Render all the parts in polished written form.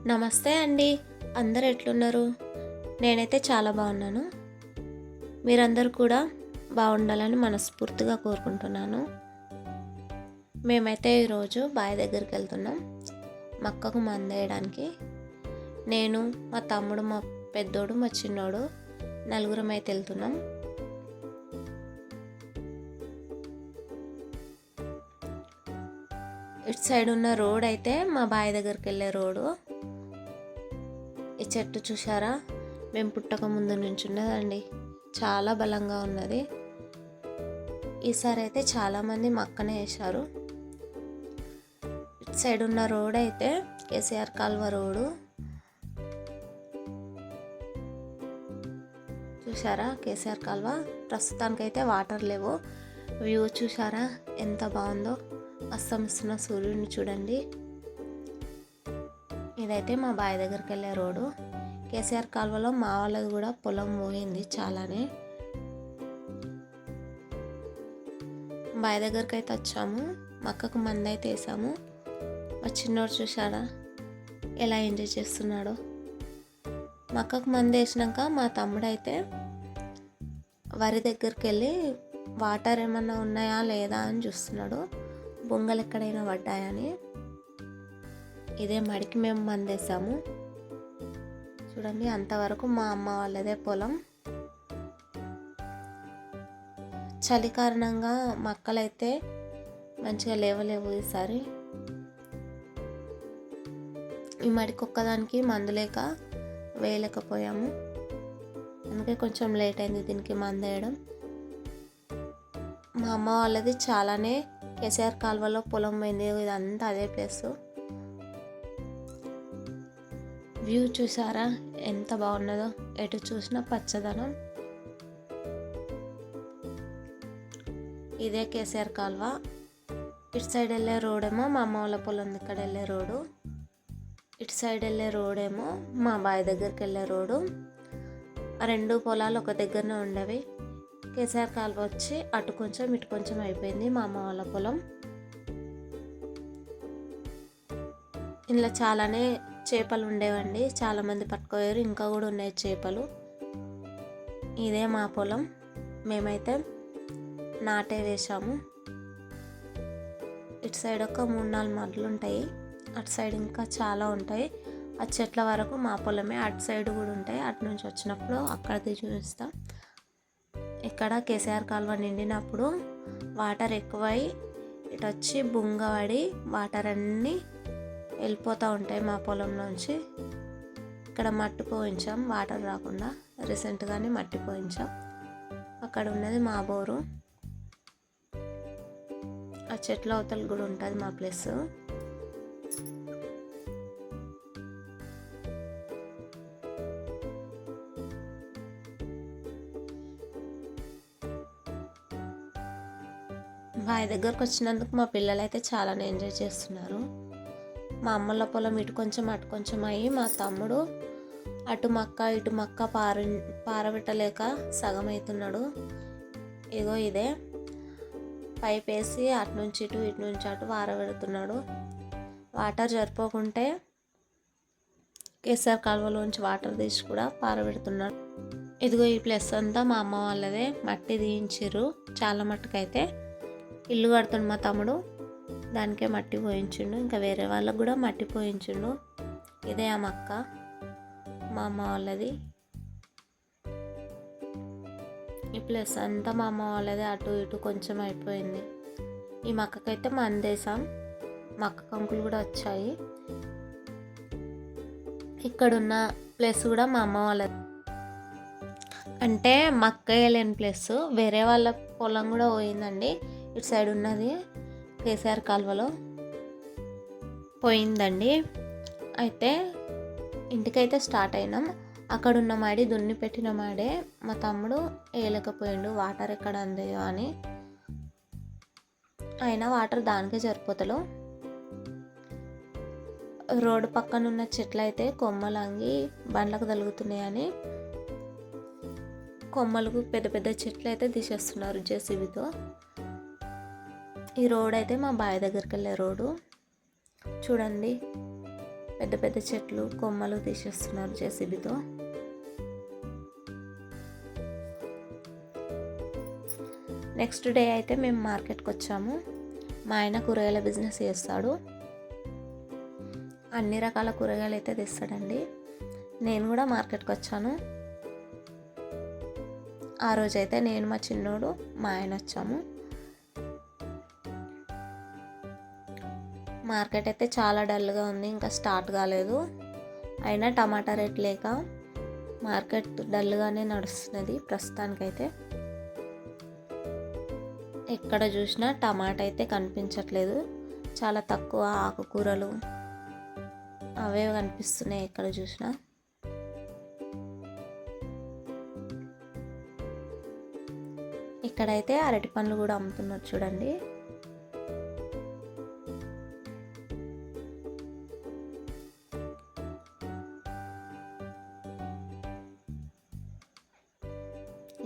నమస్తే అండి. అందరూ ఎట్లున్నారు? నేనైతే చాలా బాగున్నాను. మీరందరూ కూడా బాగుండాలని మనస్ఫూర్తిగా కోరుకుంటున్నాను. మేమైతే ఈరోజు బావి దగ్గరికి వెళ్తున్నాం మక్కకు మందేయడానికి. నేను, మా తమ్ముడు, మా పెద్దోడు, మా చిన్నోడు నలుగురం అయితే వెళ్తున్నాం. ఇటు సైడ్ ఉన్న రోడ్ అయితే మా బావి దగ్గరికి వెళ్ళే రోడ్డు. ఈ చెట్టు చూసారా, మేము పుట్టక ముందు నుంచి ఉన్నదండి. చాలా బలంగా ఉన్నది. ఈసారి అయితే చాలామంది మక్కనే వేశారు. ఇటు సైడ్ ఉన్న రోడ్ అయితే కేసీఆర్ కాల్వ రోడ్డు. చూసారా కేసీఆర్ కాల్వ. ప్రస్తుతానికైతే వాటర్ లేవు. వ్యూ చూసారా ఎంత బాగుందో. అస్తమిస్తున్న సూర్యుడిని చూడండి. ఇదైతే మా బావి దగ్గరికి వెళ్ళే రోడ్డు. కేసీఆర్ కాలువలో మా వాళ్ళది కూడా పొలం పోయింది చాలానే. బావి దగ్గరికి అయితే వచ్చాము. మక్కకు మంది అయితే వేసాము. మా చిన్నోడు చూసారా ఎలా ఎంజాయ్ చేస్తున్నాడో. మక్కకు మంది వేసినాక మా తమ్ముడు అయితే వరి దగ్గరికి వెళ్ళి వాటర్ ఏమన్నా ఉన్నాయా లేదా అని చూస్తున్నాడు, బొంగలు ఎక్కడైనా పడ్డాయని. ఇదే మడికి మేము మందేసాము. చూడండి అంతవరకు మా అమ్మ వాళ్ళదే పొలం. చలి కారణంగా మక్కలైతే మంచిగా లేవలేవు ఈసారి. ఈ మడికి ఒక్కదానికి మందు లేక వేయలేకపోయాము. అందుకే కొంచెం లేట్ అయింది దీనికి మందు వేయడం. మా అమ్మ వాళ్ళది చాలానే కేసీఆర్ కాలువలో పొలం పోయింది. ఇదంతా అదే ప్లేస్. వ్యూ చూసారా ఎంత బాగున్నదో. ఎటు చూసినా పచ్చదనం. ఇదే కేసీఆర్ కాల్వ. ఇటు సైడ్ వెళ్ళే రోడ్ ఏమో మా అమ్మ వాళ్ళ పొలం దగ్గర వెళ్ళే రోడ్డు. ఇటు సైడ్ వెళ్ళే రోడ్ ఏమో మా బావి దగ్గరికి వెళ్ళే రోడ్డు. ఆ రెండు పొలాలు ఒక దగ్గరనే ఉండేవి. కేసీఆర్ కాల్వ వచ్చి అటు కొంచెం ఇటు కొంచెం అయిపోయింది మా అమ్మ వాళ్ళ పొలం. ఇందులో చాలానే చేపలు ఉండేవండి. చాలామంది పట్టుకోయారు. ఇంకా కూడా ఉన్నాయి చేపలు. ఇదే మా పొలం. మేమైతే నాటే వేసాము. ఇటు సైడ్ ఒక 3-4 మడులు ఉంటాయి. అటు సైడ్ ఇంకా చాలా ఉంటాయి. ఆ చెట్ల వరకు మా పొలమే. అటు సైడ్ కూడా ఉంటాయి. అటు నుంచి వచ్చినప్పుడు అక్కడికి చూపిస్తాం. ఇక్కడ కేసీఆర్ కాలువ నిండినప్పుడు వాటర్ ఎక్కువై ఇటు వచ్చి బుంగపడి వాటర్ అన్నీ వెళ్ళిపోతూ ఉంటాయి మా పొలంలోంచి. ఇక్కడ మట్టి పోయించాం వాటర్ రాకుండా. రీసెంట్గానే మట్టి పోయించాం. అక్కడ ఉన్నది మా బోరు. ఆ చెట్ల అవతల కూడా ఉంటుంది మా ప్లేస్. బావి దగ్గరకు వచ్చినందుకు మా పిల్లలు అయితే చాలానే ఎంజాయ్ చేస్తున్నారు. మా అమ్మల పొలం ఇటు కొంచెం అటు కొంచెం అయ్యి మా తమ్ముడు అటు మక్క ఇటు మక్క పారబెట్టలేక సగం అవుతున్నాడు. ఇగో ఇదే పైప్ వేసి అటు నుంచి ఇటు ఇటు నుంచి అటు పారబెడుతున్నాడు. వాటర్ సరిపోకుంటే కేసీఆర్ కాలువలోంచి వాటర్ తీసి కూడా పారబెడుతున్నాడు. ఇదిగో ఈ ప్లస్ అంతా మా అమ్మ వాళ్ళదే. మట్టి తీయించారు చాలా మట్టుకైతే. ఇల్లు కడుతుండు మా తమ్ముడు, దానికే మట్టి పోయించిండు. ఇంకా వేరే వాళ్ళకు కూడా మట్టి పోయించిండు. ఇదే ఆ మక్క మా అమ్మ వాళ్ళది. ఈ ప్లేస్ అంతా మా అమ్మ వాళ్ళది. అటు ఇటు కొంచెం అయిపోయింది. ఈ మక్కకైతే మందేసాం. మక్క కంకులు కూడా వచ్చాయి. ఇక్కడున్న ప్లేస్ కూడా మా అమ్మ వాళ్ళది. అంటే మక్క వేయలేని ప్లేస్ వేరే వాళ్ళ పొలం కూడా పోయిందండి. ఇటు సైడ్ ఉన్నది కేసీఆర్ కాలువలో పోయిందండి. అయితే ఇంటికైతే స్టార్ట్ అయినాం. అక్కడున్న మాడి దున్ని పెట్టిన మాడే మా తమ్ముడు వేయలేకపోయిండు. వాటర్ ఎక్కడ అందేయో అని. అయినా వాటర్ దానికే సరిపోతలో. రోడ్డు పక్కన ఉన్న చెట్లు అయితే కొమ్మలు అంగి బండ్లకు తగులుతున్నాయని కొమ్మలకు పెద్ద పెద్ద చెట్లు అయితే తీసేస్తున్నారు జేసీబీతో. ఈ రోడ్ అయితే మా బావి దగ్గరికి వెళ్ళే రోడ్డు. చూడండి పెద్ద పెద్ద చెట్లు కొమ్మలు తీసేస్తున్నారు జేసీబీతో. నెక్స్ట్ డే అయితే మేము మార్కెట్కి వచ్చాము. మా ఆయన కూరగాయల బిజినెస్ చేస్తాడు. అన్ని రకాల కూరగాయలు అయితే తెస్తాడండి. నేను కూడా మార్కెట్కి వచ్చాను. ఆ రోజైతే నేను, మా చిన్నోడు, మా ఆయన వచ్చాము. మార్కెట్ అయితే చాలా డల్గా ఉంది, ఇంకా స్టార్ట్ కాలేదు. అయినా టమాటా రేట్ లేక మార్కెట్ డల్గానే నడుస్తున్నది ప్రస్తుతానికైతే. ఎక్కడ చూసినా టమాటా అయితే కనిపించట్లేదు, చాలా తక్కువ. ఆకుకూరలు అవే కనిపిస్తున్నాయి ఎక్కడ చూసినా. ఇక్కడైతే అరటి పండ్లు కూడా అమ్ముతున్నారు చూడండి.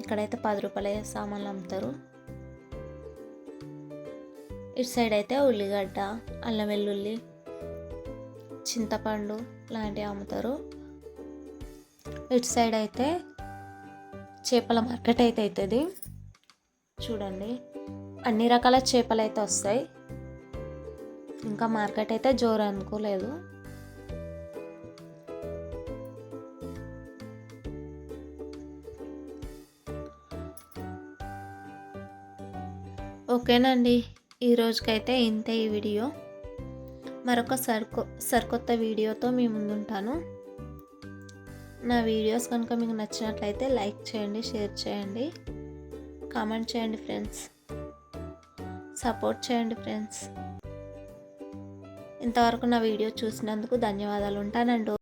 ఇక్కడైతే 10 రూపాయల సామాన్లు అమ్ముతారు. ఇటు సైడ్ అయితే ఉల్లిగడ్డ, అల్లం వెల్లుల్లి, చింతపండు లాంటివి అమ్ముతారు. ఇటు సైడ్ అయితే చేపల మార్కెట్ అయితే అవుతుంది చూడండి. అన్ని రకాల చేపలు అయితే వస్తాయి. ఇంకా మార్కెట్ అయితే జోరు అనుకోలేదు. ఓకేనండి, ఈ రోజుకైతే ఇంతే ఈ వీడియో. మరొక సరికొత్త వీడియోతో మీ ముందుంటాను. నా వీడియోస్ కనుక మీకు నచ్చినట్లయితే లైక్ చేయండి, షేర్ చేయండి, కామెంట్ చేయండి ఫ్రెండ్స్, సపోర్ట్ చేయండి ఫ్రెండ్స్. ఇంతవరకు నా వీడియో చూసినందుకు ధన్యవాదాలు. ఉంటానండి.